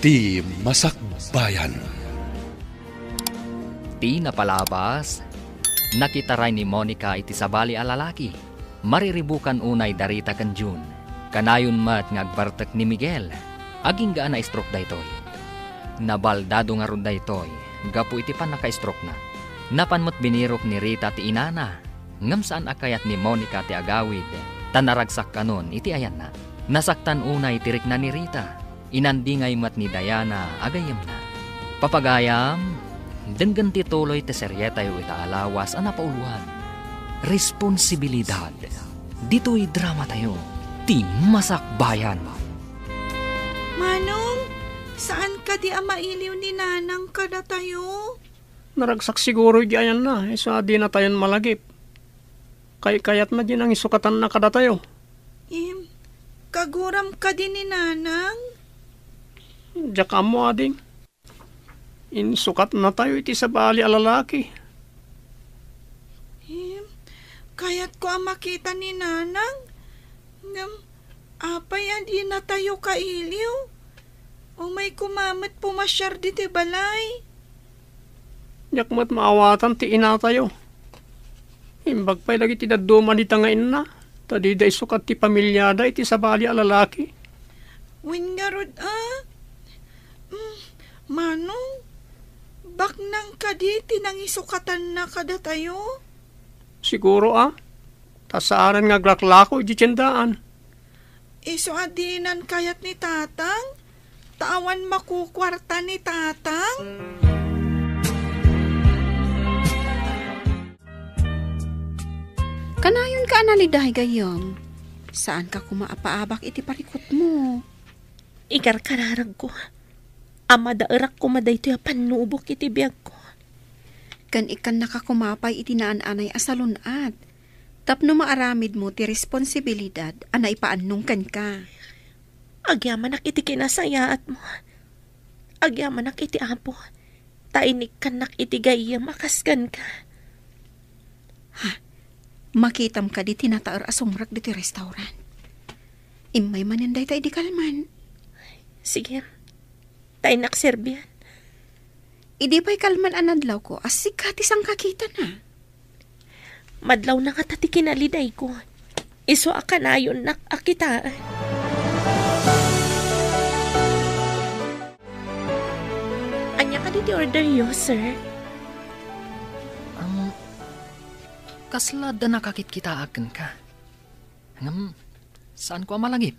Iti Masakbayan. Ti napalabas, nakitaray ni Monica iti sabali a lalaki. Mariribukan unay darita kan June. Kanayon mat ngagbartek ni Miguel. Aging gaan na stroke daytoy. Nabaldado nga ron daytoy. Gapu iti pan naka-stroke na. Napanmot binirok ni Rita ti inana. Ngam saan akayat ni Monica ti agawid. Tanaragsak kanon iti ayan na. Nasaktan unay tirik na ni Rita. Inandingay mat ni Diana agayam na. Papagayam, denggan ti tuloy ti seryeta yu itaalawas ana pauluan. Responsibilidad. Dito'y drama tayo. Ti Masakbayan. Manong, saan ka di amailiw ni nanang kada tayo? Naragsak siguro di ayan na. Isa di na tayon malagip. Kayat na din ang isukatan na kada tayo. Kaguram ka din ni nanang? Diyak mo ading. Insukat na tayo iti sa bali a lalaki. Kayat ko ang makita ni nanang. Apay di na tayo kailiw. O may kumamat pumasyar diti balay. Diyak mo't maawatan ti ina tayo. Imbag pa'y lagi ti daduman ita nga ina. Tadi da isukat ti pamilyada iti sa bali a lalaki. Wingarod Manong, bak nang kadi tinang isukatan na kada tayo? Siguro tasaaran nga glaklako iti tiyendaan. Iso adinan kayat ni tatang? Tawan makukwarta ni tatang? Kanayon ka analidahay gayam. Saan ka kumaapaabak iti parikot mo? Ikar kararag ko. Amadairak ko madayto ya panubok iti biyag ko. Kan ikan nakakumapay iti naan-anay asalunat. Tapno maaramid mo ti responsibilidad anay paannong kan ka. Agyamanak iti kinasayaat mo. Agyamanak iti apo. Tainik kanak iti gayam akaskan ka. Makitam ka di tinataar asumrak di ti restaurant. Imay maninday tayo di kalman. Sige. Tainak serbian. Idi pa'y kalman anadlaw ko, asik hati sang kakita na. Madlaw na nga tati kinaliday ko. Iso akanayon nak akitaan. Anya ka diti order yo, sir? Kaslad na nakakit kita akin ka. Saan ko amalagip?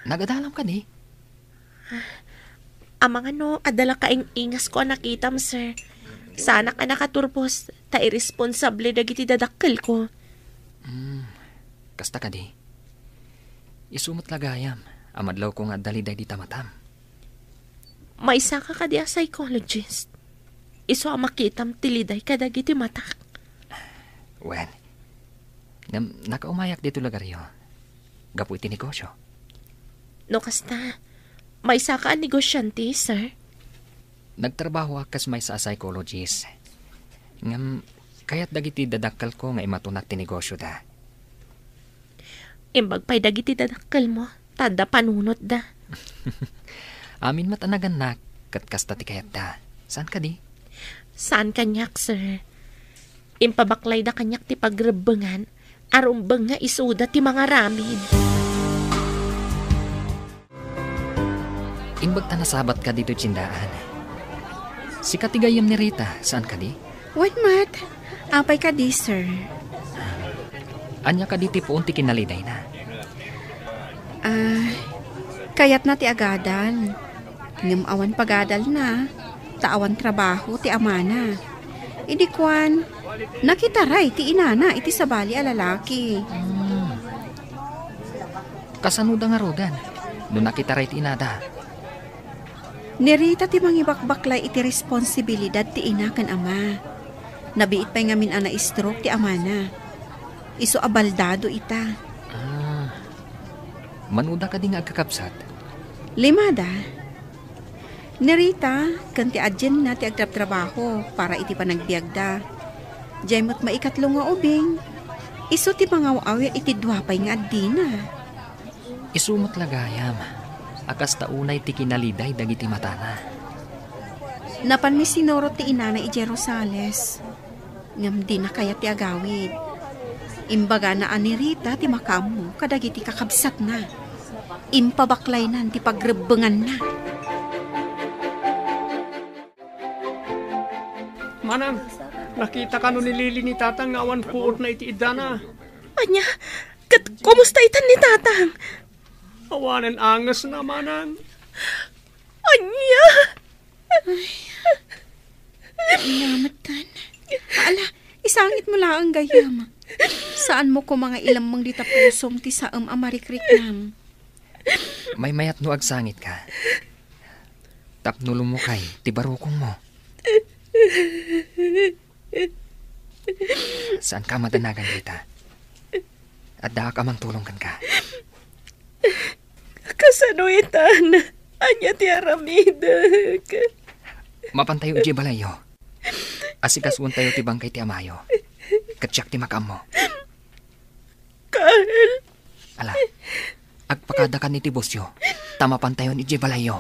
Nagadalam ka di? Amang adala kaing ingas ko nakitam, sir. Sana ka nakaturpos, ta irresponsable dagiti dadakkel ko. Kasta ka di. Isumot lagayam, amadlaw ko nga daliday di tamatam. Maisa ka di a psychologist. Iso ang makitam tiliday ka dagiti matak. Well, nakaumayak dito lagaryo. Gapu iti negosyo. No kasta, may saka ang negosyante, sir? Nagtrabaho akas may sa psychologist. Kaya't dagiti dadakkel ko nga imatunak ti negosyo da. Imbag pa'y dagiti dadakkel mo, tada panunot da. Amin matanagan na, katkasta ti kayat da. Saan ka di? Saan kanyak, sir? Impabaklay da kanyak ti pagrebengan, arumbang nga isuda ti mga ramid. Imbag ta nasabat ka dito tsindaan. Si katigayam ni Rita, saan ka di? What, Mat? Apay ka di, sir? Anya ka di ti puon ti kinaliday na? Kayat na ti agadal. Awan pagadal na. Taawan trabaho ti amana. Idikwan, nakitaray ti inana iti sabali a lalaki. Kasanuda nga rodan, no nakitaray ti inada. Nirita ti mangibakbaklay iti responsibilidad ti ina kan ama. Nabiit pa'y ngamin ana stroke ti amana. Iso abaldado ita. Manuda ka di nga agkakapsat. Limada. Nirita, kanti adyen na ti agtrap-trabaho para iti panagbiagda. Jaymot maikatlo nga ubing. Iso ti pangawawi iti duwapay nga adina. Isumot lagayam. akas taunay ti kinaliday dagiti matana. Napan mi sinuro ti inana ije Rosales. Ngam di na kaya ti agawid. Imbaga na ani Rita ti makamu kadagiti kakabsat na. Impabaklay nan ti pagrebengan na. Manang, nakita ka no ni Lili ni Tatang nga awan puot na iti idana. Anya, kumusta itan ni Tatang? Awanan angas na, Manang. Anya! Ilamatan. Ala, isangit mo lang ang gayam. Saan mo ko mga ilamang dita pusom ti saam amarikrik nam? May mayat no agsangit ka. Tapnulo mo kay, ti barukong mo. Saan ka madanagan, Rita? At daha ka mang tulungan ka. Kasanuitan, anya ti aramidag. Mapantayo ije balayo. Asikasun tayo ti bangkay ti amayo. Katsyak ti makam mo. Carl. Ala, agpakadakan ni ti bosyo. Tamapan tayo ni ije balayo.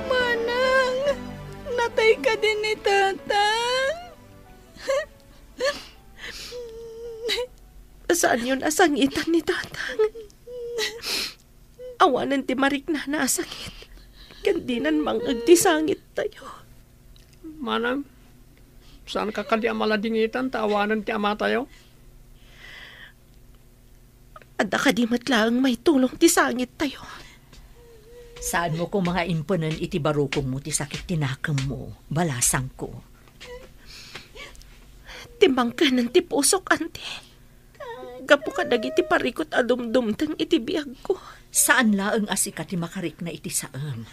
Manang, natay ka din ni Tatang. Saan yun asangitan ni Tatang? Awanan ti marik na nasakit. Kandinan mang agtisangit tayo. Manang, saan ka kadi amaladingitan tawanan ti ama tayo? Adda ka di matlaang may tulong ti sangit tayo. Saan mo ko mga imponan iti barukong mo ti sakit tinakam mo, balasang ko. Timbang ka ng ti pusok, ante. Gapo ka dagiti parikot adumdumtang iti biag ko. Saan laang asika ti makarik na iti saam?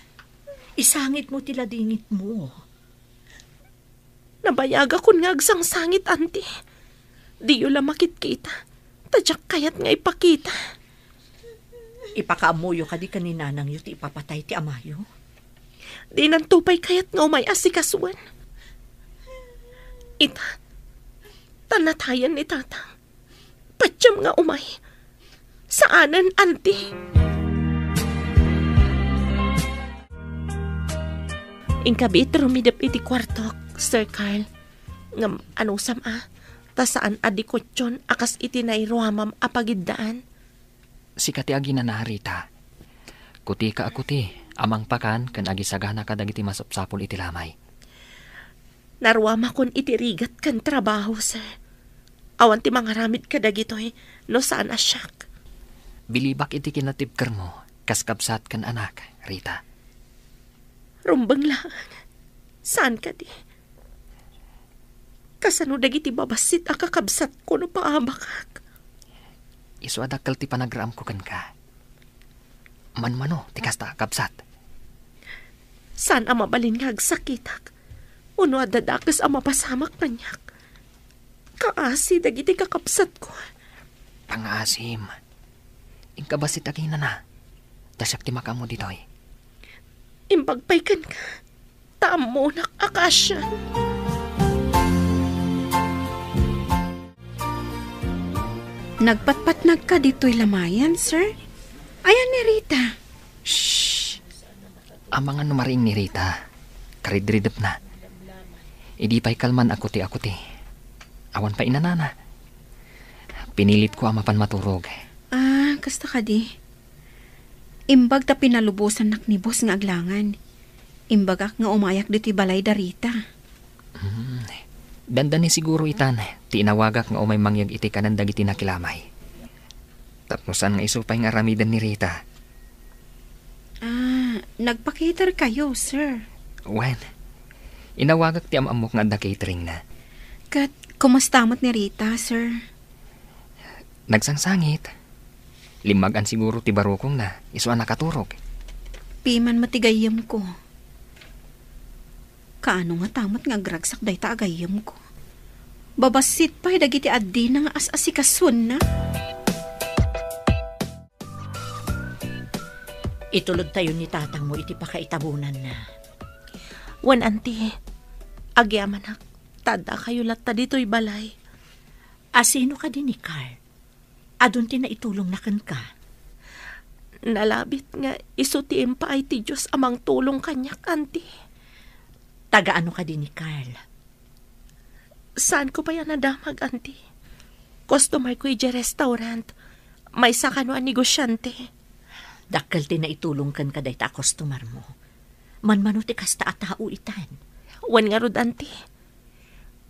Isangit mo ti ladingit mo. Nabayaga kun nga agsang sangit, ante. Di yun lang makit-kita. Tadyak kayat nga ipakita. Ipakaamuyo ka di kaninanang yu ti ipapatay ti amayo. Di nang tupay kayat nga umay asikasuan. Ita, tanatayan ni Tatang. Patyam nga umay. Saanan, ante? Ingkabit rumidap iti kwartok, Sir Carl. Ngam anusam ta saan adikotyon akas iti nairuamam apagiddaan. Sikati agi na Rita. Kuti ka akuti, amang pakan kan agi sagana ka dagiti masapsapol iti lamay. Naruama kon iti rigat kan trabaho, sir. Awan ti mangaramid ka dagitoy no saan asyak. Bilibak iti kinatipker mo, kaskabsat kan anak, Rita. Rumbang lang. Saan ka di? Kasano dagiti babasit akakabsat ko no paabakak. Isu adakal ti panagram ko kan ka. Manmano, ti kasta kabsat. Saan ang mabalin nga agsakitak? Uno adadakas ang mapasamak manyak. Kaasi dagiti kakabsat ko. Pangasim. Ingkabasit agina na. Dasyak ti makamo ditoy. Imbagpay ka. Tamo nak akasyan. Nagpatpatnag ka dito'y lamayan, sir? Ayan ni Rita. Shhh! Ang mga numaring ni Rita, karidridap na. Idi pa'y kalman ako ti. Awan pa inanana. Pinilit ko ang mapan maturog. Kasta ka di. Imbag ta pinalubusan nak ni boss nga aglangan. Imbagak nga umayak dito'y balay da Rita. Danda ni siguro itan, tinawagak nga umay mangyag iti kanan dagiti nakilamay. Tapnosan nga isupay nga ramidan ni Rita. Nagpa-cater kayo, sir. Wen, inawagak ti amamok nga da catering na. Kat, kumastamot ni Rita, sir? Nagsangsangit. Limagan siguro ti barukong na, iso nakaturog. Piman matigayam ko. Kaano nga tamot nga agragsak day ta agayam ko. Babasit pa'y dagiti addi na nga as-asikasun na. Itulod tayo ni Tatang mo iti pakaitabunan na. Wan, auntie. Agyamanak. Tada kayo latta dito'y balay. Asino ka din ni Carl? Adun ti na itulong na kan ka. Nalabit nga isutiim pa ay ti Diyos amang tulong kanyak, auntie. Taga ano ka din ni Carl? Saan ko pa yan nadamag, auntie? Customer ko ije restaurant. May sakano ang negosyante. Dakkel ti na itulong kan kaday ta customer mo. Manmanuti kasta at tao itan. Wan nga rod, auntie.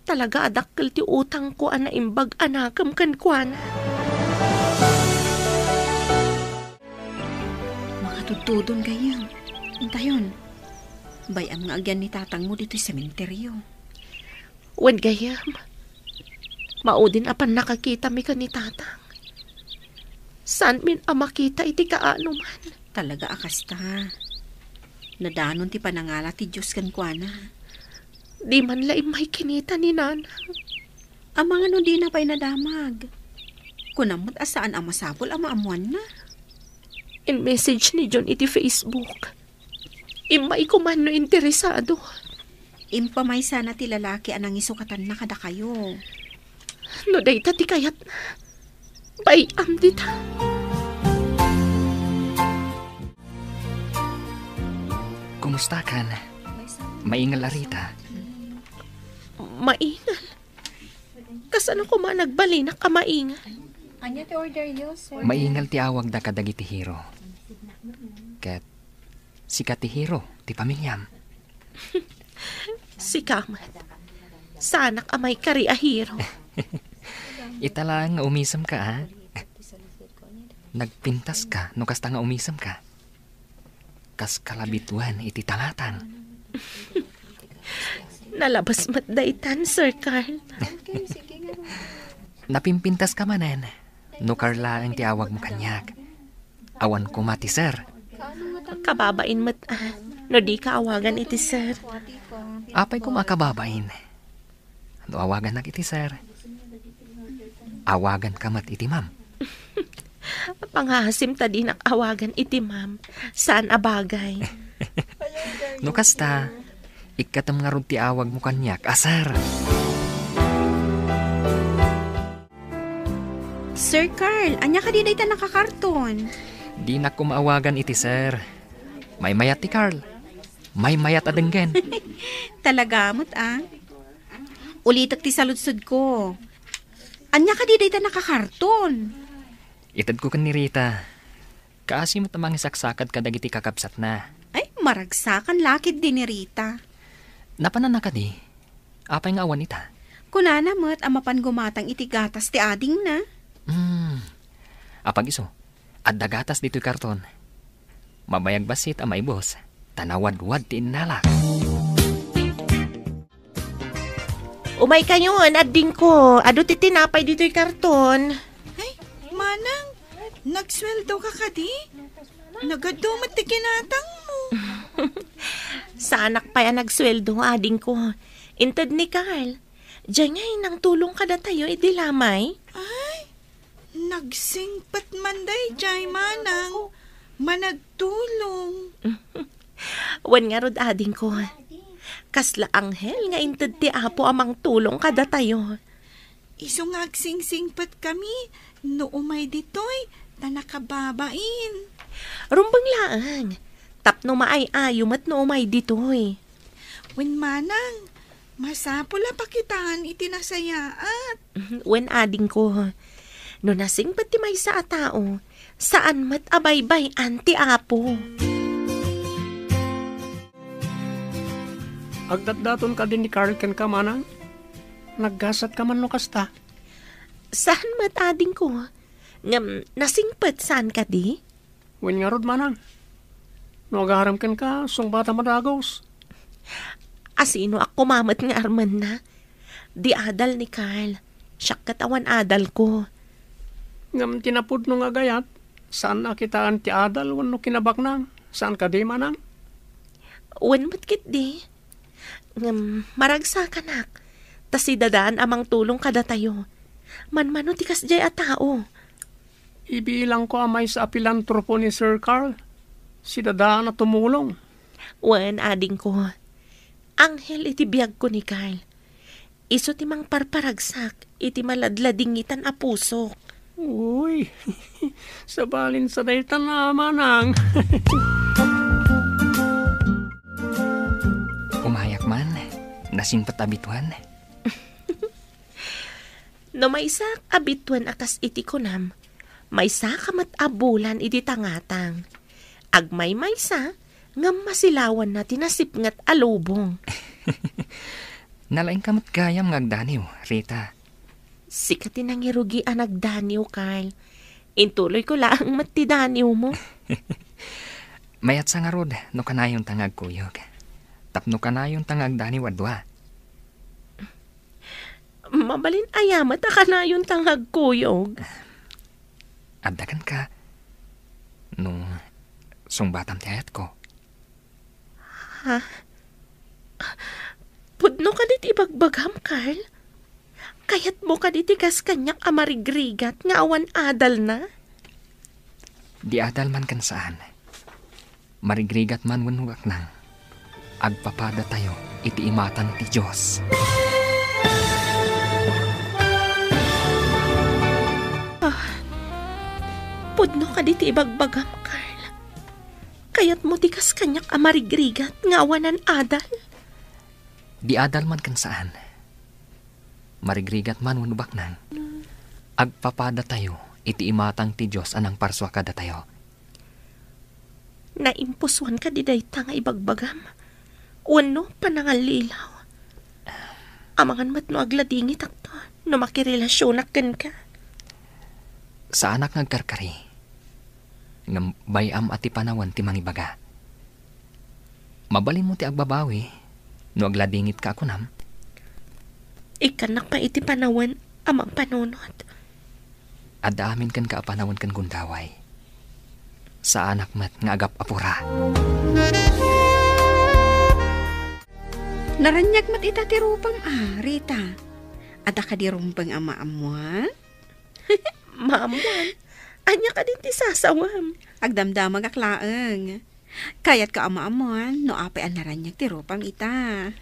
Talaga adakkel ti utang ko ana imbag anakam kan kuan. Makatutudon gayang. Intayon. Bayam nga agyan ni tatang mo dito sa sementeryo. Wan gayam. Maudin apan nakakita mi ka ni tatang. San min makita iti kaano man. Talaga akasta. Nadanon ti panangala ti Diyos kan kuana. Di man laim may kinita ni nanang. Amang ano di na pa'y nadamag. Kunamot asaan ang masapol ang maamuan na. In message ni John iti Facebook. Imay ko man no interesado. Impamay sana ti lalaki anang isukatan na kada kayo. No day ta ti kayat na. Bayam dita. Kumusta kan? Maingal arita. Maingal. Kasano ko man nagbali na kamaingal. Maingal ti awag da kadagi ti hero. Ket sika ti hero ti pamilyam. Si Kamat. Sanak amay kari ahiro. Italang nga umisam ka, ha? Nagpintas ka no kasta nga umisam ka. Kas kalabituan iti tangatan. Nalabas mat daitan, Sir Carl. Napimpintas ka manen. No Carla ang tiawag mo kanyak. Awan ko mati, sir. Kababain mat no di ka awagan iti sir. Apay ko makababain. No awagan nak iti sir. Awagan ka mat iti ma'am. Panghasim ta di awagan iti ma'am. Saan abagay? No kasta, ikatam nga ron ti awag mo kanyak, asar. Sir Carl, anya ka di dayta nakakarton? Di na ko maawagan iti sir. May mayat ti Carl. May mayat adenggen. Talaga mo't Ulitak ti saludsod ko. Anya ka di dayta nakakarton? Itad ko kan ni Rita. Kaasi mo tamang isaksakad kadagiti kakapsat na. Ay, maragsakan lakid din ni Rita. Napanan na ka di. Apay nga awan ita. Kunana mo't amapan gumatang iti gatas ti ading na. Apag iso, at dagatas dito'y karton. Mabayag basit amay boss, tanawad-wad ti inalak. Umay kayo, ading ko. Ado ti tinapay dito'y karton. Ay, manang, nagsweldo ka ka di? Nagadumat ti kinatang mo. Sanak pa yan nagsweldo, ading ko. Intad ni Carl. Diyan ngay nang tulong ka na tayo, idilamay. Ay, nagsingpat manday, jay manang. Managtulong. Wan nga rod ading ko. Kasla anghel nga intad ti apo amang tulong kada tayo. Iso nga agsingsingpat kami, no umay ditoy, na nakababain. Rumbang laang. Tapno maay-ayo mat no umay ditoy. Wen manang, masapula pakitaan itinasayaat. Wen ading ko. No nasingpat ti may sa tao, saan mat abaybay anti apo. Agdatdaton ka din ni Carl ken ka manang. Naggasat ka man no kasta. Saan mat ading ko? Ngam nasingpat saan ka di? Wen nga rod manang. No agaharam ken ka sung bata madagos. Asino ako mamat nga arman na? Di adal ni Carl. Siyak katawan adal ko. Ngam tinapod no nga gayat. Saan nakitaan ti adal wano kinabak nang? Saan ka di manang? Wen matkit di. Ngam maragsa ka nak. Tas idadaan amang tulong kada tayo. Manmano ti kasjay a tao. Ibilang ko amay sa apilantropo ni Sir Carl. Si dadaan na tumulong. Wen ading ko. Anghel iti biyag ko ni Carl. Iso ti mang parparagsak iti maladladingitan a puso. Uy, sabalin sa daytan na manang. Umayak man, nasingpat abituan. No may isa abituan akas iti kunam, may sa kamat abulan iti tangatang. Agmay may sa, ngam masilawan na tinasipngat alubong. Nalaing kamot gayam ngagdaniw, Rita. Sikatin ang irugi ang nagdaniw, Carl. Intuloy ko lang matidaniw mo. Mayat sa nga rod, no kanayon tangag kuyog. Tapno kanayon tangag daniw adwa. Mabalin ayamat ka na yung tanghag kuyog. Abdagan ka. Nung sungbatam tiyayat ko. Ha? Pudno ka dit ibagbagam, Carl? Kayat mo ka dit ikas kanyak amarigrigat nga awan adal na? Di adal man kan saan. Marigrigat man wanugak nang. Agpapada tayo iti imatan ti Diyos. Pudno ka dit ibagbagam, Carl. Kayat mo tikas kanyak amarigrigat nga awanan adal? Di adal man kan saan. Marigrigat man wanubak nang. Agpapada tayo iti imatang ti Diyos anang parswa kada tayo. Naimpuswan ka di dayta nga ibagbagam. Wano panangalilaw. Amangan mat no agladingit akto no makirelasyonak kan ka. Sa anak nagkarkari. Ngam bayam ati panawan ti mangibaga. Mabalin mo ti agbabawi no agladingit ka ako nam. Ikanak pa iti panawan amang panunod. Adaamin kan ka panawan kan gundaway. Sa anak mat nga agap apura. Naranyag mat itatirupang Rita. Ada ka di rumpang ama-amuan? Maamuan, anya ka din ti sasawam. Agdamdamag aklaeng. Kayat ka ama-amuan, no apay ang naranyag tirupang ita.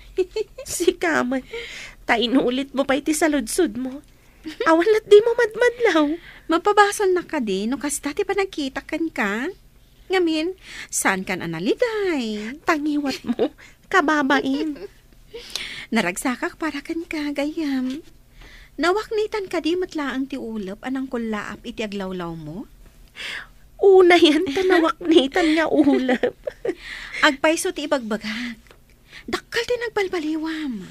Si Kamay, tainulit mo pa iti saludsud mo. Awalat di mo madmadlaw. Mapabasal na ka din, no kasta ti panagkita kan ka. Ngamin, saan kan analiday? Tangiwat mo, kababain. Naragsakak para kan ka, gayam. Nawaknitan ka di matlaang ti ulap anang kulaap iti aglawlaw mo? Una yan tanawaknitan nga ulap. Agpaiso ti ibagbagag. Dakkal ti nagbalbaliwam.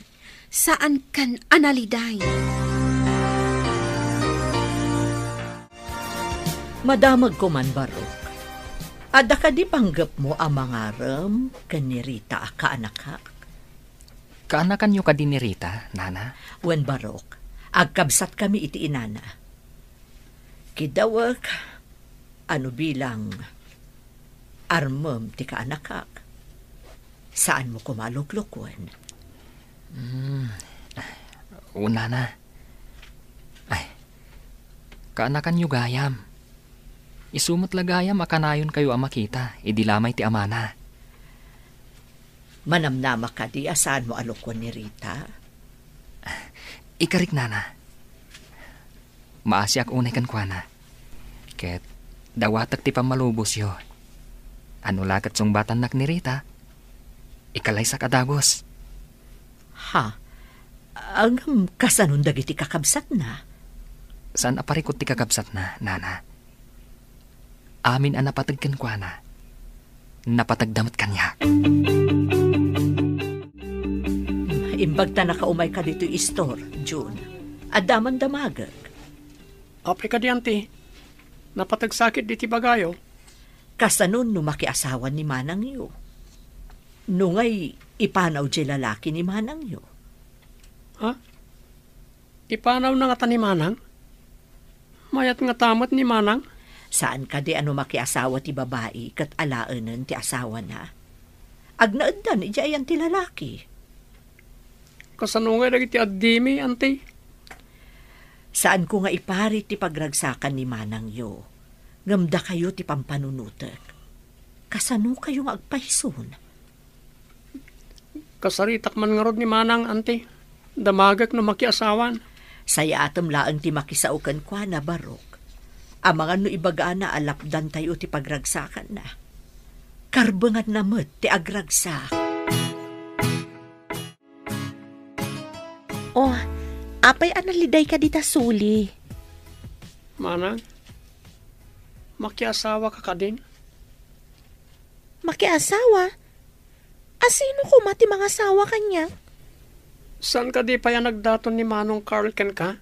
Saan kan analiday? Madamag ko man, Barok. Ada ka di panggap mo ang mga ram kanirita kaanakak? Kaanakan nyo ka din ni Rita, Nana? Wen, Barok, agkabsat kami iti inana. Kidawak, ano bilang armam ti kaanakak? Saan mo kumaluklukwan? Una na. Ay, kaanakan nyo gayam. Isumot lagayam akanayon kayo ang makita, idilamay ti amana. Manamnama ka di asaan mo alukwan ni Rita? Ikarik, Nana. Maasyak unay kan kwa na. Ket dawatak ti pamalubos yo. Ano lakat song batan nak ni Rita? Ikalay sa kadagos. Ha? Ang kasanong dagiti kakabsat na? Saan aparikot ti kakabsat na, Nana? Amin ang napatagkan kwa na. Napatagdamat kanya. Imbag ta nakaumay ka dito istor, June. Adaman damagag. Apay ka diyanti. Napatagsakit di ti bagayo. Kasanon no makiasawan ni Manang yo. Nungay ipanaw di lalaki ni Manang yo. Ha? Ipanaw na nga ta ni Manang? Mayat nga tamat ni Manang? Saan ka di ano makiasawa ti babae kat alaanan ti asawa na? Agnaaddan iti ayan ti lalaki. Kasanungay dagiti addimi, ante. Saan ko nga ipari ti pagragsakan ni Manang yo? Ngamda kayo ti pampanunutek. Kasano kayo nga agpahison? Kasaritak man nga rod ni Manang, ante. Damagak no makiasawan. Saya atam laang ti makisaukan kwa na, Barok. Mga no ibagaan na alapdan tayo ti pagragsakan na. Karbangan na mo't ti agragsak. Oh, apay analiday ka dita suli. Manang, makiasawa ka din? Makiasawa? Asino ko mati mga asawa kanya? Saan ka di pa yan nagdaton ni Manong Carl ken ka?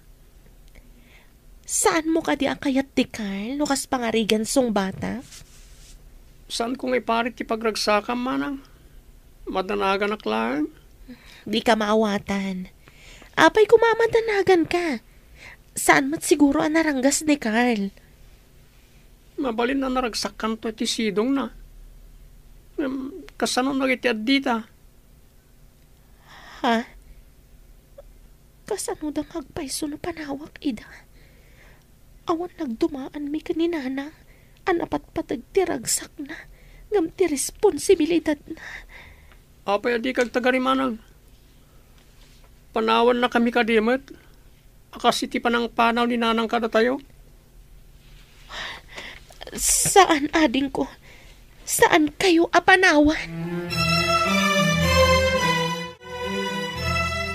Saan mo ka di ang kayat ti Carl, nukas pangarigan song bata? Saan kong iparit ti pagragsakan, Manang? Madanagan aklaan? Di ka maawatan. Apay kumamadanagan ka. Saan mat siguro ang naranggas ni Carl? Mabalin na naragsakan to ti sidong na. Kasano nagitiad dita? Ha? Kasano dang agpaiso no panawak, Ida? Awan nagdumaan mi kaninana. Anapat patag tiragsak na. Ngam ti responsibilidad na. Apay adi kag tagarimanang. Panawan na kami kadimot. Akasiti pa ng panaw ni nanang kada tayo. Saan ading ko? Saan kayo apanawan?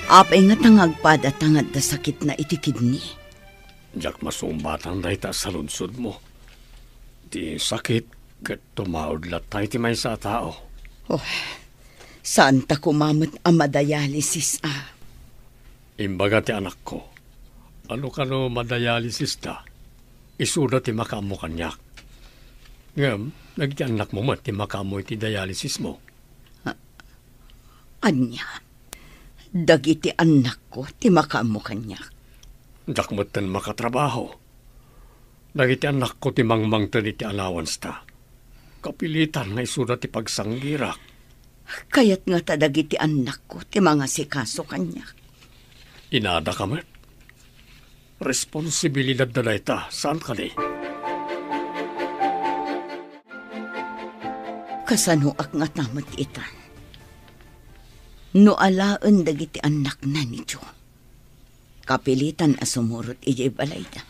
Apay nga tangagpada tangad da sakit na itikid ni. Diyak masumbatan dahi ta sa lunsod mo. Di sakit kat tumaod latay ti may sa tao. Oh, saan ta kumamot ang madayalisis Imbaga ti anak ko. Ano ka no madayalisis ta? Isuda ti makamo kanyak. Ngam, nagti anak mo mat ti makamo ti dialysis mo. Anya, dagiti anak ko ti makamo kanyak. Dakmatan makatrabaho. Dagiti anak ko ti mangmang ti allowance ta. Kapilitan na isuda ti pagsanggirak. Kayat nga ta dagiti anak ko ti mga sikaso kanyak. Inada ka mat. Responsibilidad na ta. Saan ka di? Kasanuak nga tamat itan. No alaan dagiti anak na ni Jo. Kapilitan asumurot ijay balayda.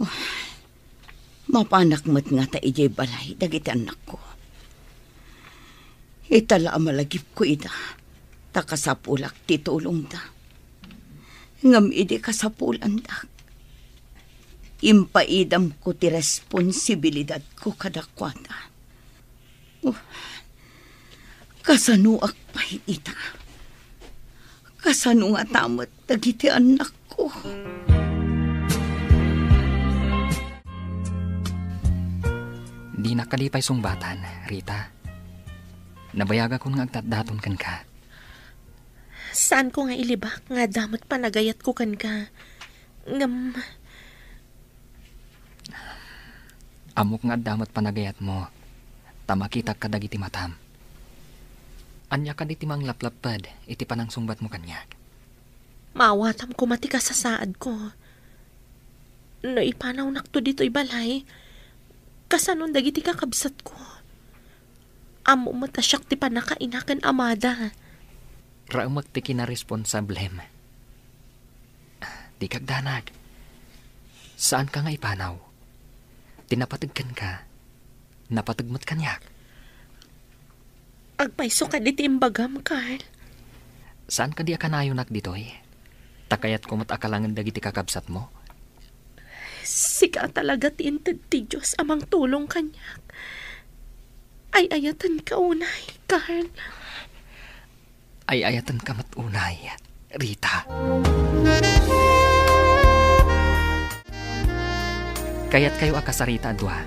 Oh, mapanak mat nga ta ijay balay dagiti anak ko. Itala malagip ko ida. Takasapulak titulong da. Ngam ide kasapulan da. Impaidam ko ti responsibilidad ko kadakwata. Kasanuak pa ita. Kasano nga tamat dagiti anak ko. Di nakalipay sungbatan, Rita. Nabayaga ko nga agtatdaton kan ka. Saan ko nga ilibak nga damot panagayat ko kan ka? Ngam... Amok nga damot panagayat mo. Tamakitak ka dagiti matam. Anya ka di timang laplapad, iti panang sungbat mo kanya. Maawatam ko mati ka sa saad ko. No ipanaw nakto dito ibalay. Kasanon dagiti kakabsat ko. Amo matasyak ti panakainakan amada. Raumak ti kinaresponsablem. Di kagdanag. Saan ka nga ipanaw? Tinapatagkan ka. Napatagmat kanyak. Agpaiso ka di timbagam, Carl. Saan ka di akanayonak ditoy? Takayat ko matakalangan dagiti kakabsat mo? Sika talaga tiinted ti Diyos amang tulong kanyak. Ay ayatan ka unay, Carl. Ay ayatan ka matunay, Rita. Kayat kayo akasarita adwa.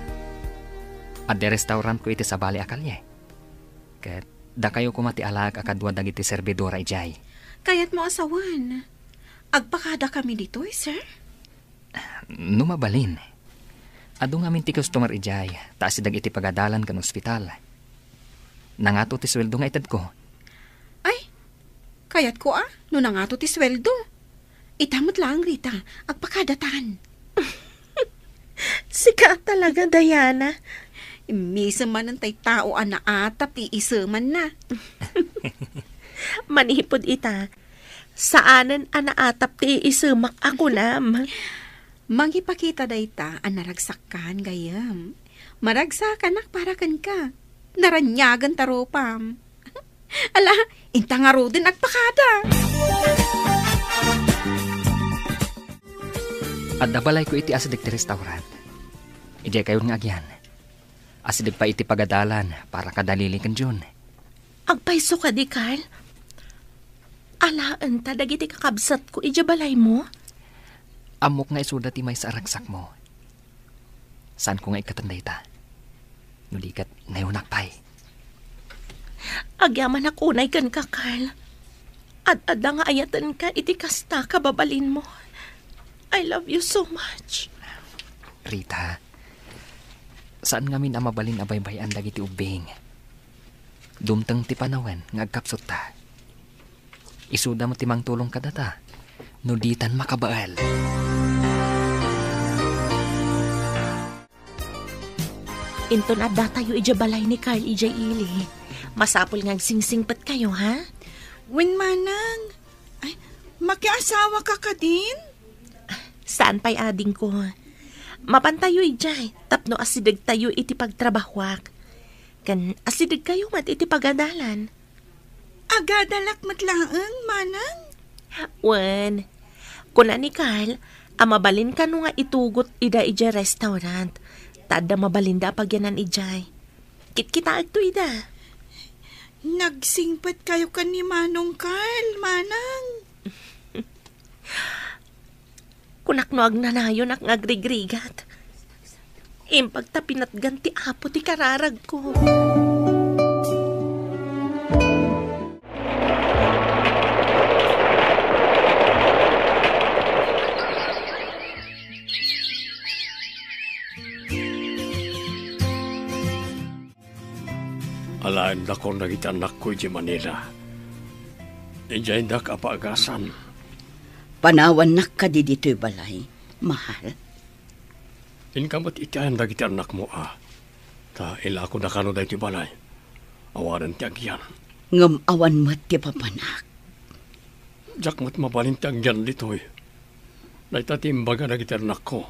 At de restaurant ko iti sa bali akalye. Kat da kayo kumati alag akadwa dagiti servidora ijay. Kayat mo asawan. Agpakada kami dito, sir. Numabalin. Ado nga minti customer ijay, taas dagiti pagadalan kan ospital. Nangato ti sweldo nga itad ko. Ay, kayat ko no nangato ti sweldo. Itamot lang, Rita, agpakadatan. Sika talaga, Diana. Misa man ang tay tao na atap, iisaman na. Manipod ita. Saanan anaatap ti isumak ako nam. Mangipakita dayta ang naragsakan gayam. Maragsakan nak para kan ka. Naranyagan taropam. Ala, inta nga ro din agpakada. At nabalay ko iti asidig ti restaurant. Ijay kayo nga agyan. Asidig pa iti pagadalan para kadaliling kan June. Agpaiso ka di, Carl. Alaan ta, dagiti kakabsat ko, ijabalay mo. Amok nga isuda ti may sa aragsak mo. Saan ko nga ikatanday ta? Nulikat nayunak pa'y. Agyaman akunay kan ka, Carl. Ad-ada nga ayatan ka, iti kasta ka babalin mo. I love you so much. Rita, saan nga min amabalin abaybayan dagiti ubing? Dumtang ti panawen nga agkapsot ta. Isuda mo timang tulong ka data. Nuditan makabaal. Inton adda tayo ijabalay ni Carl ijay ili. Masapol ngang singsingpat kayo, ha? Wen manang, ay, makiasawa ka ka din? Saan pa'y ading ko? Mapantayo ijay, tapno asidig tayo iti pagtrabahwak. Kan asidig kayo mat iti pagadalan. Agadalak matlaang, manang? Wen, kuna ni Carl, amabalin ka no nga itugot ida ijay restaurant. Tada mabalinda pagyanan ijay. Kit-kita agto ida. Nagsingpat kayo kan ni Manong Carl, manang. Kunak no agnanayon ak ngagrigrigat. Impagta pinatgan ti apo ti kararag ko. Alain da ko nagiti anak ko di Manila. Ijay da ka paagasan. Panawan nak ka di dito'y balay, mahal. Inkamot itayan dagiti anak mo Ta ila ko na kano da iti balay. Awaran ti agyan. Ngam awan mat ti papanak. Jak mat mabalin ti agyan dito'y. Naita ti imbaga dagiti anak ko.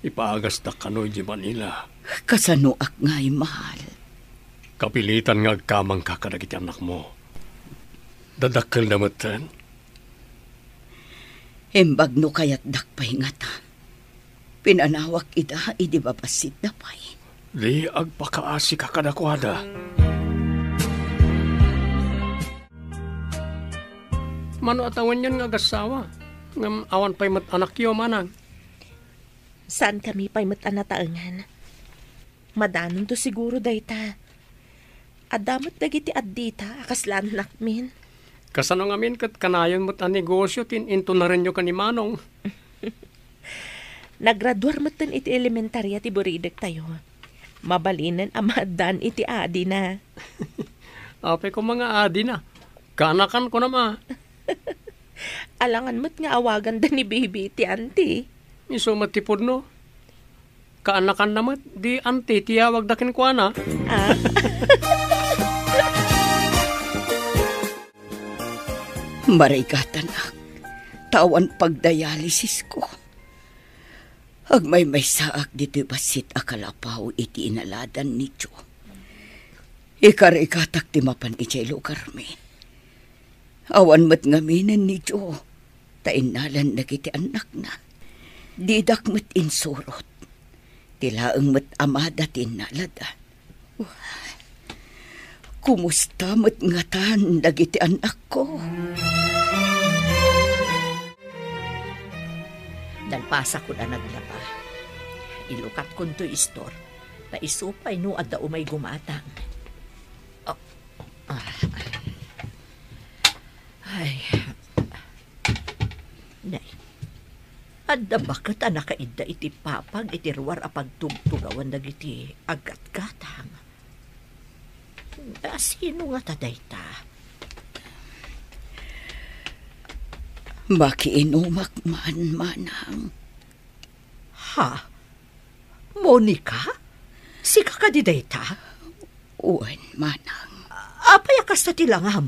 Ipaagas da kano di Manila. Kasano ak ngay mahal. Kapilitan nga agkamang kakadagiti anak mo. Dadakkel na matan. Embag no kayat dakpay nga ta. Pinanawak ida, idi babasit na pay. Di agpakaasi kakadakwada. Mano atawan yan nga gasawa. Ngam awan pa'y mat anak yo manang. Saan kami pa'y matanataangan? Madanon to siguro dayta. Adamat dagiti addita, akaslan nakmin. Kasano ngamin kat kanayon mo't ang negosyo, into na rin nyo kanimanong. Naggraduar mo't iti elementarya ti Buridek tayo. Mabalinan amadan iti adi na. Ape ko mga adi na. Kanakan ko naman. Alangan mo't nga awagan da ni baby iti auntie. Iso matipod no. Kaanakan naman, di auntie, tiyawag dakin ko na. Marigatan ak, tawan pagdialysis ko. Agmay saak dito'y basit akalapaw iti inaladan ni Jo. Ikar-ikatak ti mapan iti lugar mi. Awan mat ngaminan ni Jo, tainalan nagiti anak na. Didak mat insurot, tilaang mat amada tinalada. Kumusta mat ngatan dagiti anak ko? Dalpasa ko na naglaba. Ilukat ko to istor. Naisupay no at umay gumatang. Ay. Nay. Adda bakit nakaida iti papag iti ruwar apag tugtugawan dagiti agat-gatang. Sino nga tadayta? Makiinumak man, manang. Ha? Monica? Si kakadidayta? Uwan, manang. Apay akas na tilangam.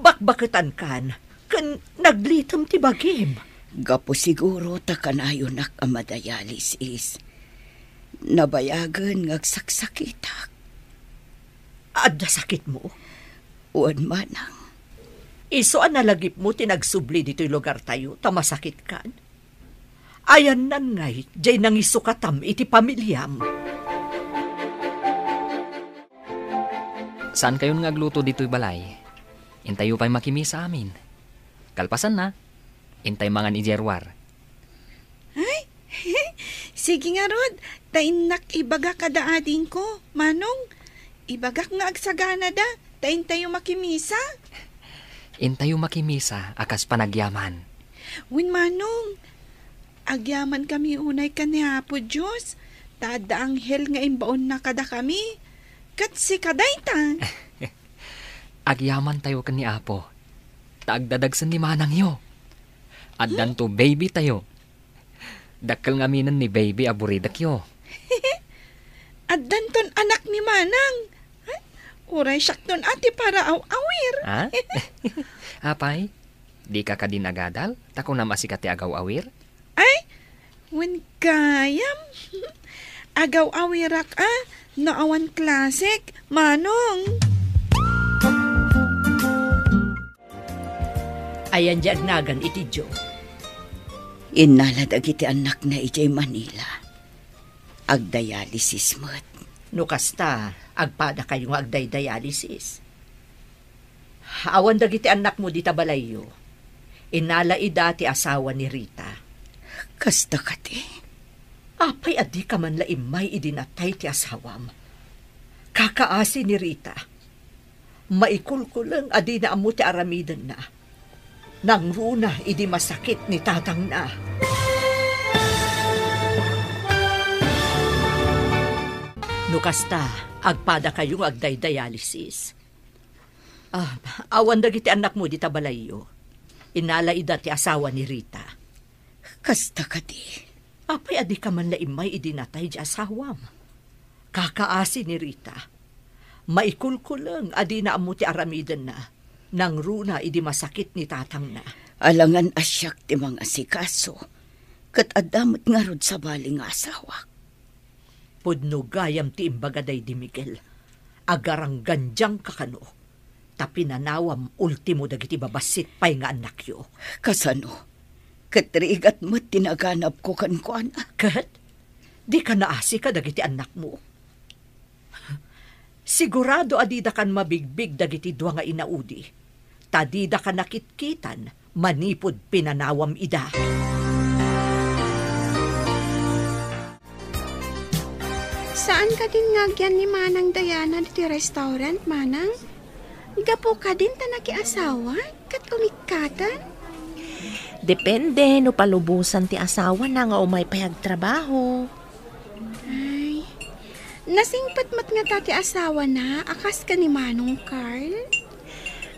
Bakbakitan kan, kan naglitam ti bagim. Gapo siguro takanayo nak amadayalisis. Nabayagan ngagsaksakitak. Adda sakit mo? Uwan manang. Iso ang nalagip mo tinagsubli dito'y lugar tayo, tamasakit kan. Ayan nan ngay, jay nang isukatam iti pamilyam. Saan kayo ngagluto dito'y balay? Intayo pa'y makimi sa amin. Kalpasan na. Intay mga ni Jerwar. Ay, sige nga Rod, tainak ibaga kada ading ko. Manong, ibagak nga agsagana da, tain tayo makimisa. Intayo makimisa, akas panagyaman. Win Manong, agyaman kami unay kanihapo Diyos. Tada anghel nga imbaon na kada kami. Kat si kadayta. Agyaman tayo kan ni Apo. Taagdadagsan ni manang yo. At danto baby tayo. Dakkel nga minan ni baby aburidak yo. At danton anak ni Manang. Ay, uray syakton ati para awir. Ha? Apay, di ka kadin agadal? Tako na masikati agaw-awir? Ay, when kayam. Agaw-awirak naawan klasik, Manong. Ayan dyan nagan iti Jo. Inalad iti anak na ijay Manila. Agdialysis mo't. No kasta, agpada kayong agday-dialysis. Awan dagiti anak mo di tabalayo. Inala ida ti asawa ni Rita. Kasta kati. Apay adi ka man laimay idinatay ti asawam. Kakaasi ni Rita. Maikulkulang adi na amo ti aramidan na. Nang runa idi masakit ni tatang na. No kasta, agpada kayong agday-dialysis. Awan dagiti anak mo di tabalayo. Inala ida ti asawa ni Rita. Kasta kati. Apay adi ka man laimay idinatay di asawam. Kakaasi ni Rita. Maikulkulang adi na amo ti aramidan na. Nang runa idi masakit ni tatang na. Alangan asyak ti mga asikaso. Kat adamot nga rod sa baling asawak. Pudno gayam ti imbagaday di Miguel. Agarang ganjang kakano. Tapi nanawam ultimo dagiti babasit pay nga anak yo. Kasano? Katrigat mo tinaganap ko kan na. Kat? Di ka naasi ka dagiti anak mo. Sigurado adida kan mabigbig dagiti dua nga inaudi. Tadida ka nakitkitan, manipod pinanawam ida. Saan ka din ngagyan ni Manang Diana diti restaurant, Manang? Gapo ka din tanakiasawa kat umikatan? Depende no palubusan ti asawa na nga umay payagtrabaho. Ay, nasingpat mat nga tati asawa na, akas ka ni Manong Carl?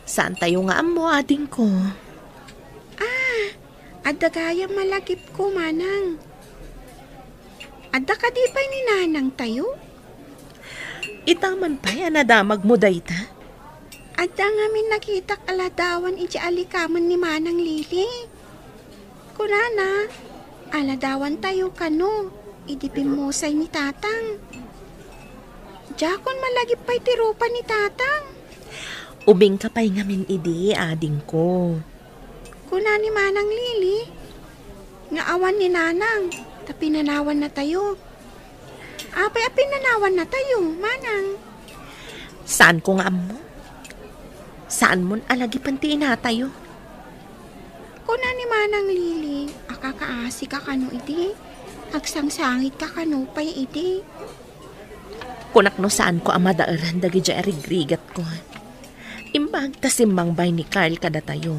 Saan tayo nga amo, ading ko? Adda gaya malagip ko, Manang. Adda ka di pa ni Nanang tayo? Itaman pa yan, nadamag mo dayta. Adda nga min nakitak aladawan iti alikaman ni Manang Lili. Kunana, aladawan tayo kano, idipimusay ni Tatang. Jakon malagip pa'y tirupa ni Tatang. Ubing ka pa'y ngamin idi, ading ko. Kuna ni Manang Lili, nga awan ni Nanang, tapi nanawan na tayo. Apay pinanawan na tayo, Manang. Saan ko nga amo? Saan mo alagi pantiin na tayo? Kuna ni Manang Lili, akakaasi ka kano idi, agsangsangit ka kano pa'y idi. Kunak no saan ko amadaaran dagi dya erigrigat ko. Imbag tasimbang bay ni Carl kada tayo.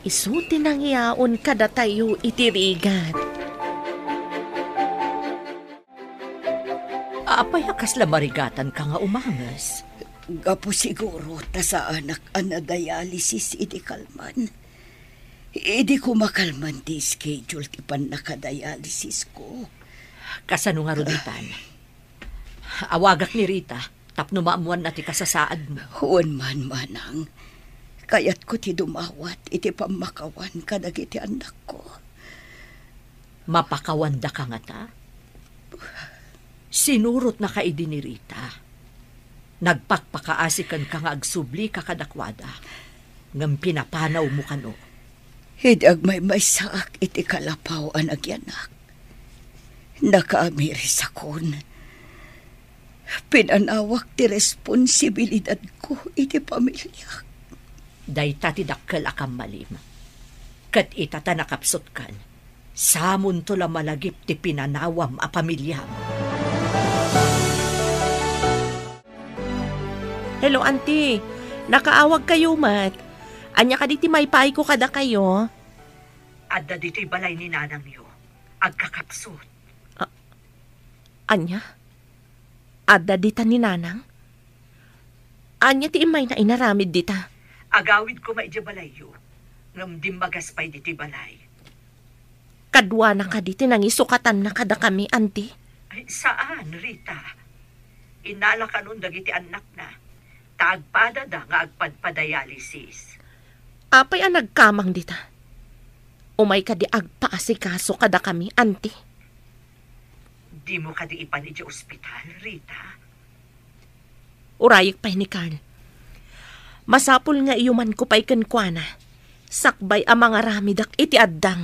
Isuti nang iyaon kada tayo itirigat. Apay akas lamarigatan ka nga umangas. Gapo siguro ta sa anak anadialysis idi kalman. Idi ko makalman ti schedule ti pan nakadialysis ko. Kasano nga ruditan? Awagak ni Rita, tapno maamuan na ti kasasaad mo. Huwan man, Manang. Kayat ko ti dumawat iti pamakawan kadagiti anak ko. Mapakawanda ka nga ta? Sinurot na kaidi ni Rita. Nagpakpakaasikan ka nga agsubli kakadakwada. Ngam pinapanaw mo kano. Hidag may saak iti kalapaw ang agyanak. Nakaamiris akon. Pinanawak ti responsibilidad ko iti pamilya. Dayta ti dakkel akam malim. Kat itata nakapsot kan. Samon to la malagip ti pinanawam a pamilyam. Hello, auntie. Nakaawag kayo, mat. Anya ka diti may paay ko kada kayo. Adda dito'y balay ni nanang yo. Agkakapsot. Anya? Adda dita ni nanang? Anya ti imay na inaramid dita. Agawid ko maidya balay yo. Ngam dimbagas pa'y dito'y balay. Kadwa na ka diti nang isukatan na kada kami, auntie. Ay, saan, Rita? Inala ka nun dagiti anak na. Taagpada da nga agpadpadialysis. Apay ang nagkamang dita. Umay ka di agpaasikaso kada kami, auntie. Di mo ka di ipanidya ospital, Rita? Urayik pa'y ni Carl. Masapul nga iyuman ko pa'y kenkwana. Sakbay ang mga ramidak iti addang.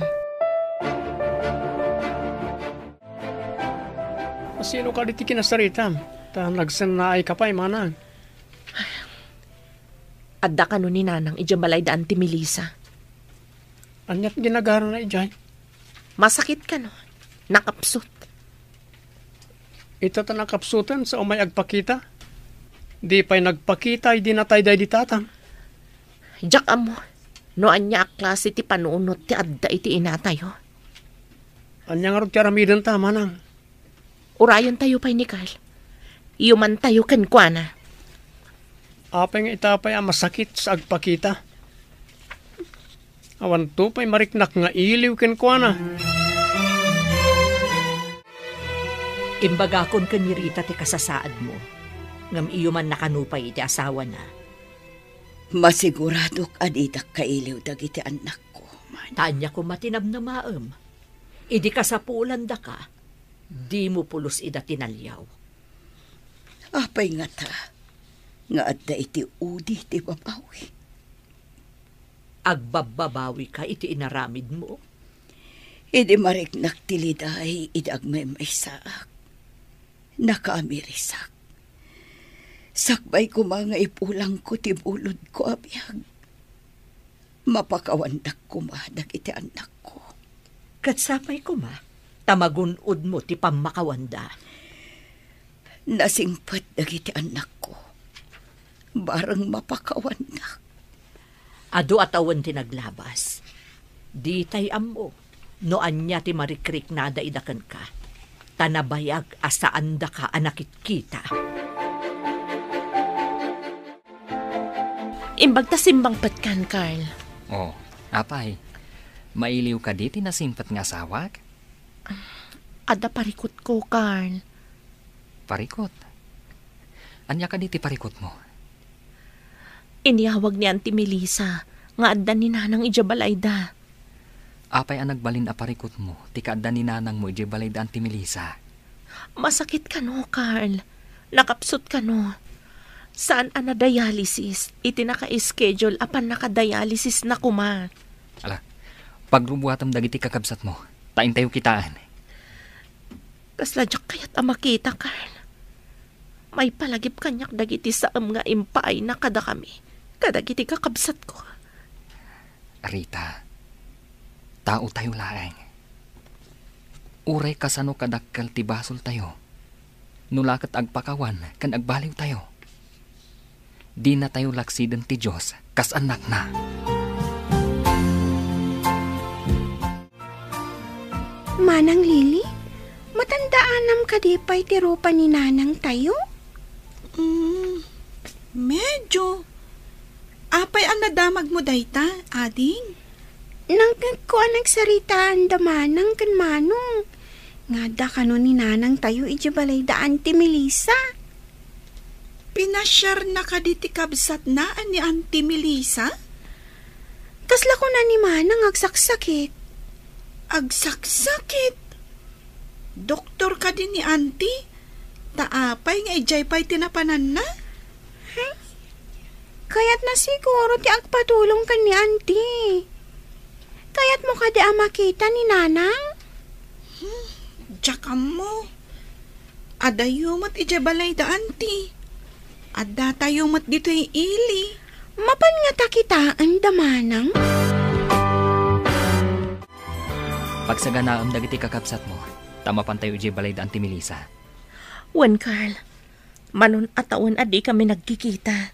Sino ka diti kinasarita? Ta nagsannaay ka pa'y manang. Adda ka nun ni nanang ijabalay daan ti Melissa. Anyat ginagara na ijay. Masakit ka no. Nakapsot. Ito ta nakapsutan sa umay agpakita. Di pa'y nagpakita, di natay day di tatang. Jak amo. No anya klase ti panuunot ti adda iti inatayo. Anya nga rin tiaramidan ta, manang. Urayon tayo pa'y ni Carl. Iyuman tayo kenkwana. Apay nga itapay ang masakit sa agpakita. Awan to pa'y mariknak nga iliw kenkwana. Imbagakon ka ni Rita ti kasasaad mo. Ngam iyo man nakanupay iti asawa na. Masiguradok adidak kailiw dagiti anak ko. Tanya ko matinab na maem. Idi kasapulan da ka. Di mo pulos ida tinalyaw. Apay nga ta. Nga adda iti udi ti babawi. Agbababawi ka iti inaramid mo. Idi mariknak tiliday idag may saak. Nakaamirisak. Sakbay ko mga ipulang ko ti bulod ko abiyag. Mapakawandak ko madag iti anak ko. Katsapay ko ma, tamagunod mo ti pamakawanda. Nasingpat dagiti anak ko. Barang mapakawandak. Ado atawan ti naglabas. Di tay amo, no anya ti marikrik nada idakan ka. Tanabayag asaan da ka anakit kita. Imbag ta simbang patkan, Carl. Oh, apay. Mailiw ka diti na simpat nga sawag? Ada parikot ko, Carl. Parikot? Anya ka diti parikot mo? Iniyawag ni Auntie Melissa nga adda ni nanang ijabalay da. Apay ang nagbalin a parikot mo, ti kaadda ni nanang mo ijabalay da Auntie Melissa. Masakit ka no, Carl. Nakapsot ka no. Saan ana dialysis? Iti naka-schedule apan naka-dialysis na kuma. Ala, pagrubuhatam dagiti kakabsat mo, tain tayo kitaan. Kasladyak kayat amakita, Carl. May palagip kanyak dagiti saam nga impaay na kada kami. Kadagiti kakabsat ko. Rita, tao tayo laeng. Uray kasano kadakkel ti basol tayo. Nulakat agpakawan kan agbaliw tayo. Di na tayo laksiden ti Diyos kas anak na. Manang Lily, matandaanam ka di pa'y tirupa ni nanang tayo? Medyo. Apay ang nadamag mo dayta, ading. Nang ko nagsaritaan da manang kan manong. Nga da kano ni nanang tayo ijabalay da Auntie Melissa. Pinasyar na ka diti kabsat na ni Auntie Melissa? Kasla ko na ni Manang agsaksakit. Agsaksakit. Doktor ka din ni auntie. Taapay nga ijay pa'y tinapanan na. Kaya't na siguro ti agpatulong ka ni auntie. Kaya't mo ka di makita ni Nanang? Tsaka mo. Adayumat ijay balay da auntie. Adda tayumat dito'y ili. Mapan nga takitaan da Manang? Pagsaganaam dagiti kakabsat mo, tama pantayo ijay balay da Auntie Melissa. Wan, Carl. Manon ataon adi kami nagkikita.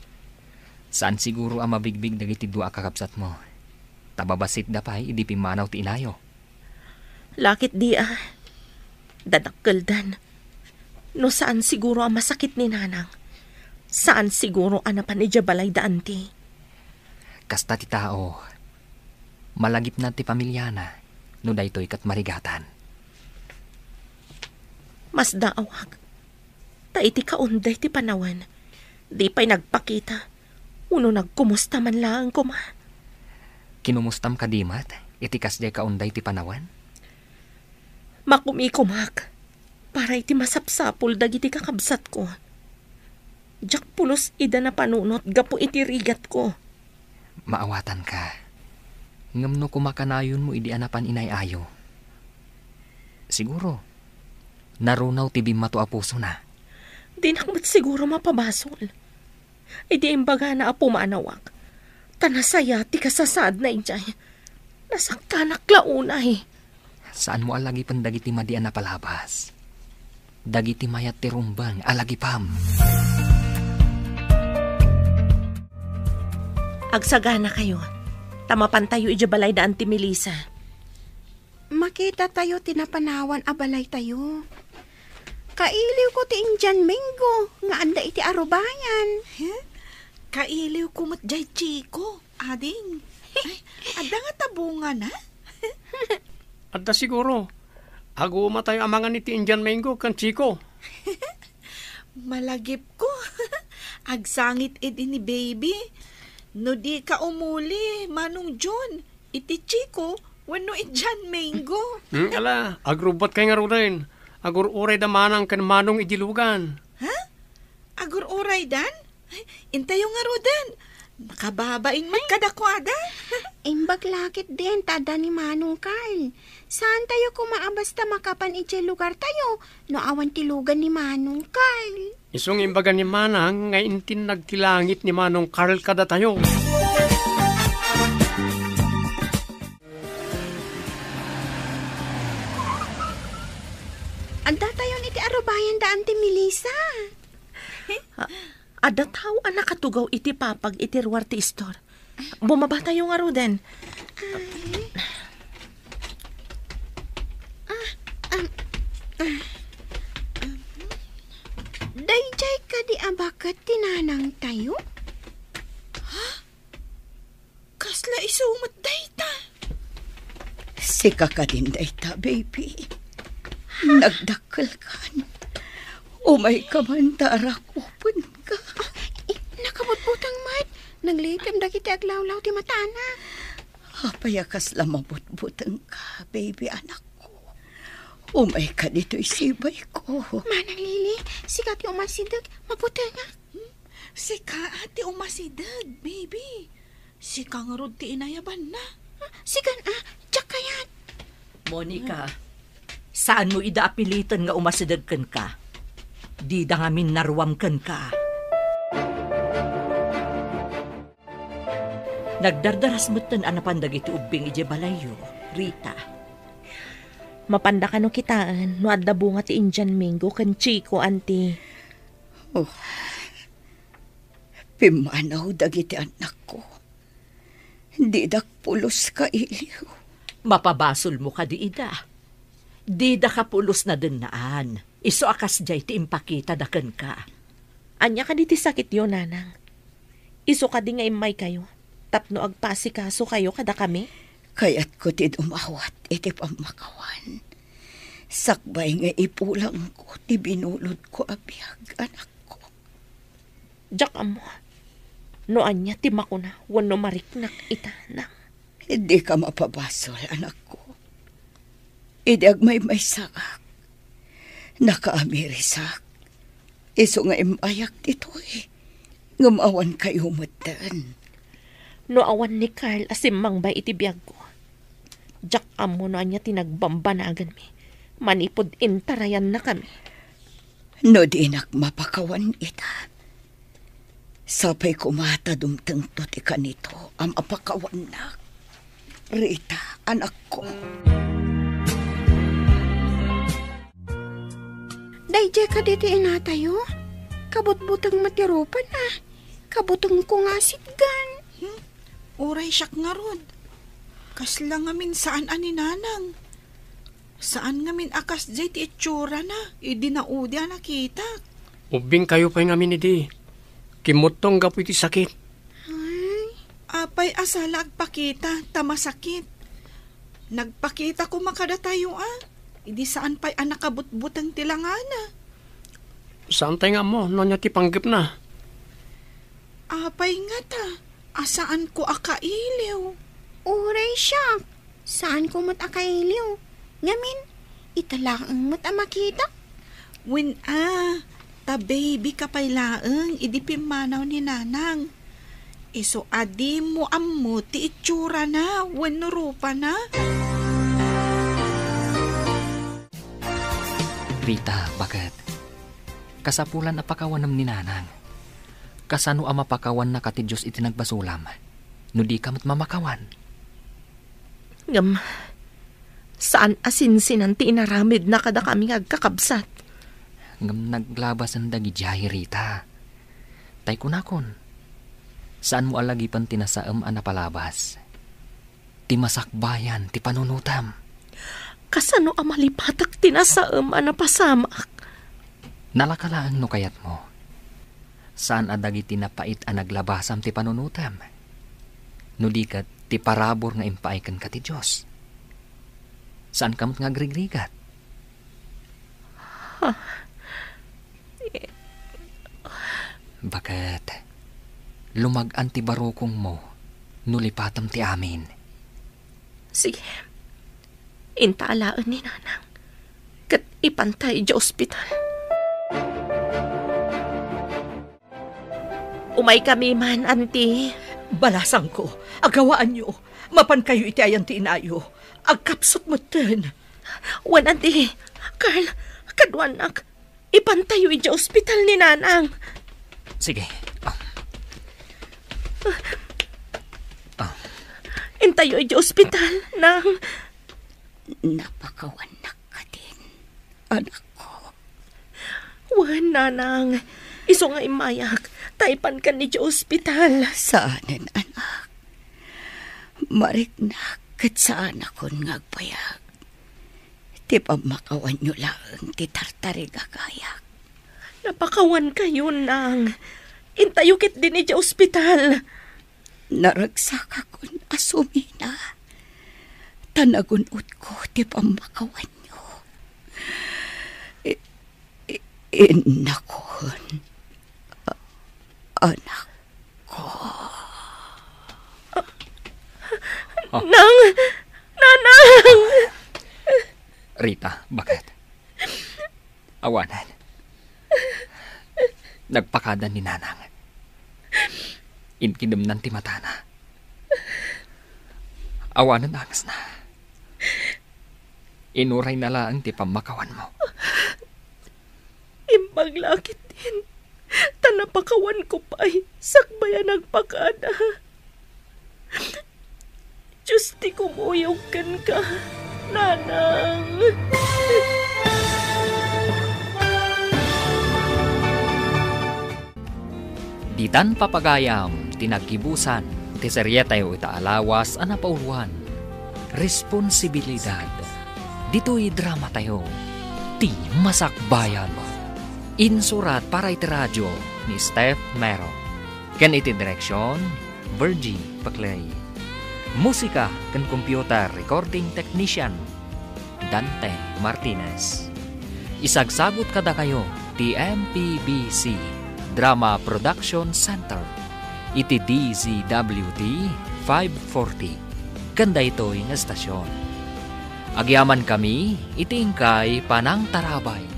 Saan siguro ang mabigbig dagiti dua kakabsat mo? Tababasit da pa'y idi pimanaw ti inayo. Lakit di dadakkeldan. No saan siguro ang masakit ni Nanang? Saan siguro anapan ija balay da auntie? Kasta ti tao, malagip na ti pamilyana, no daytoy kat marigatan. Mas daawag. Ta iti kaunday ti panawan. Di pa'y nagpakita. Uno nagkumusta man lang kuma. Kinumustam ka dimat, iti kasday kaunday ti panawan? Makumikumak. Para iti masapsapul dagiti kakabsat ko. Jak pulos ida na panunot gapo iti rigat ko. Maawatan ka. Ngam no kumakanayon mo idi anapan inayayo. Siguro, narunaw ti bimato a puso na. Di nakmat siguro mapabasol. Idi imbaga na apo maanawak. Tanasaya ti kasasad na ijay. Nasangkanak launay. Saan mo alagi pandagiti madian na palabas? Dagiti mayat ti rumbang alagi pam. Agsagana kayo. Tamapan tayo ijabalay da Auntie Melissa. Makita tayo tinapanawan abalay tayo. Kailiw ko ti Indian Mingo, nga anda iti arubayan. Kailiw ko matjay chiko, ading. Ay, adda nga tabungan na. Adda siguro. Aguma tayo amangan iti Indian Mango kan Chico. Malagip ko. Agsangit iti ni baby. No di ka umuli, Manong John. Iti Chico, wano Indian Mango. Ala, agrubat kay nga rin. Agur uray da manang kan manong idilugan. Ha? Agur uray dan? Intayo nga rodan. Nakababain man kadakwada. Imbag lakit din, tada ni Manong Carl. Saan tayo kumaabasta makapan iti lugar tayo? No awan tilugan ni Manong Carl. Isong imbaga ni manang nga intin nagtilangit ni Manong Carl kada tayo. Anda tayo iti arubayan da Auntie Melissa. Ada tao ang nakatugaw iti papag iti ruwar ti istor. Bumaba tayo nga roden. Dayjay ka di abakat tinanang tayo? Kasla isumat dayta. Sika ka din dayta, baby. Nagdakkel kan. Umay ka man tarakupon ka. Nakabutbutang mat. Naglitim da kiti aglawlaw ti matana. Payakas lang mabutbutang ka, baby anak ko. Umay ka dito'y sibay ko. Manang Lili, sikat yung masidag, maputa nga. Sika ati umasidag, baby. Sika nga rod ti inayaban na. Sigan tsak kayat. Monica, saan mo idaapilitan nga umasidagkan ka? Di da nga minarwamkan ka. Nagdardaras mo't anapan dagiti ubing ije balayo, Rita. Mapanda ka no kitaan, no adda bunga ti Indian Mango kan Chico, auntie. Oh, pimanaw dagiti anak ko. Di dakpulos ka iliw. Mapabasol mo ka di ida. Di da ka pulos na dinaan. Iso akas jay ti impakita dakan ka. Anya ka di ti sakit yun, nanang. Iso ka di nga imay kayo. Tapno agpasikaso kayo kada kami. Kaya't ko ti dumawat iti pamakawan. Sakbay nga ipulang ko ti binulod ko abiyag anak ko. Diyak amo. No anya ti makuna wano mariknak itanang. Di ka mapabasol, anak ko. Idag may sagak. Nakaamirisak. Iso nga imayak dito eh. Ngamawan kayo matan. No awan ni Carl asimang ba itibiyag ko. Jak amo na niya tinagbambanagan mi. Manipod intarayan na kami. No dinak mapakawan ita. Sapay kumata dumteng to ti kanito ang apakawan na. Rita, anak ko. Dayjay ka dito inatayo. Kabutbutang matirupan ah. Kabutang ko nga sitgan. Uray siyak nga rod. Kasla ngamin saan ani nanang. Saan ngamin akas jay ti itsura na. Idi na udya nakita. Ubing kayo pa ngamin idi. Kimutong gapo iti sakit. Apay asala agpakita, tamasakit. Nagpakita ko makada tayo ah. Idi saan pa'y anak kabutbutang tilangana. Saan tayo nga mo? Nonya ti panggip na. Apay nga ta. Asaan ko akailiw? Uray siya. Saan ko matakailiw? Ngamin, italaang matamakita. Win ta baby ka pa'y laeng, idi pimanaw ni nanang. Iso adi mo ammo ti itsura na, wano rupa na. Rita, bakit? Kasapulan na pakawanam ni nanang. Kasano ang mapakawan na kati Diyos iti nagbasulam? No di kamot mamakawan. Ngam, saan asinsinan ti inaramid na kada kami agkakabsat? Ngam naglabas ang dagi jahi, Rita. Tay kunakon. Saan mo alagipan tinasaam ang napalabas? Ti masakbayan, ti panunutam. Kasano ang malipatak tinasaam ang napasamak? Nalakalaan no kayat mo. Saan adagi tinapait ang naglabasam ti panunutam? No di kat ti parabor nga impaikan ka ti Diyos. Saan kamot nga grigrigat? Bakit? Lumag-an ti barukong mo, nulipatam ti amin. Sige, intaalaan ni nanang. Kat ipantay di ospital. Umay kami man, auntie. Balasang ko, agawaan nyo. Mapan kayo iti ayan ti inayo. Agkapsot mo ten. Wan, auntie. Carl, kadwanak. Ipantayo di ospital ni nanang. Sige. Intayo di ospital nang... Napakawanak ka din, anak ko. Wan, nanang. Iso nga imayak. Taipan ka ni di ospital. Saanan, anak. Mariknak kat saan akon ngagpayag. Ti pamakawan nyo lang ti tartari gagayak. Napakawan kayo nang. Intayo kit din ni di ospital. Naragsak akon asumina. Tanagunot ko ti pamakawan nyo. Inakon. Anak ko. Nang! Nanang! Rita, bakit? Awanan. Nagpakadan ni nanang. Inkinamnan ti matana. Awanan angas na. Inuray na lang ti pamakawan mo. Imbaglakit din. Tanapakawan ko pa'y sakbaya nagpakada. Diyos ti kumuyog ka, nanang. Ditan papagayam, tinagkibusan, ti seryetayo itaalawas anapauluan. Responsibilidad. Dito'y drama tayo. Ti Masakbayan. Insurat para iti radyo ni Steph Mero. Ken iti direksyon, Virgie Paclay. Musika ken computer recording technician, Dante Martinez. Isagsagot kada kayo ti MPBC Drama Production Center. Iti DZWT 540 kanda ito'y nga estasyon. Agyaman kami, itingkay panang tarabay.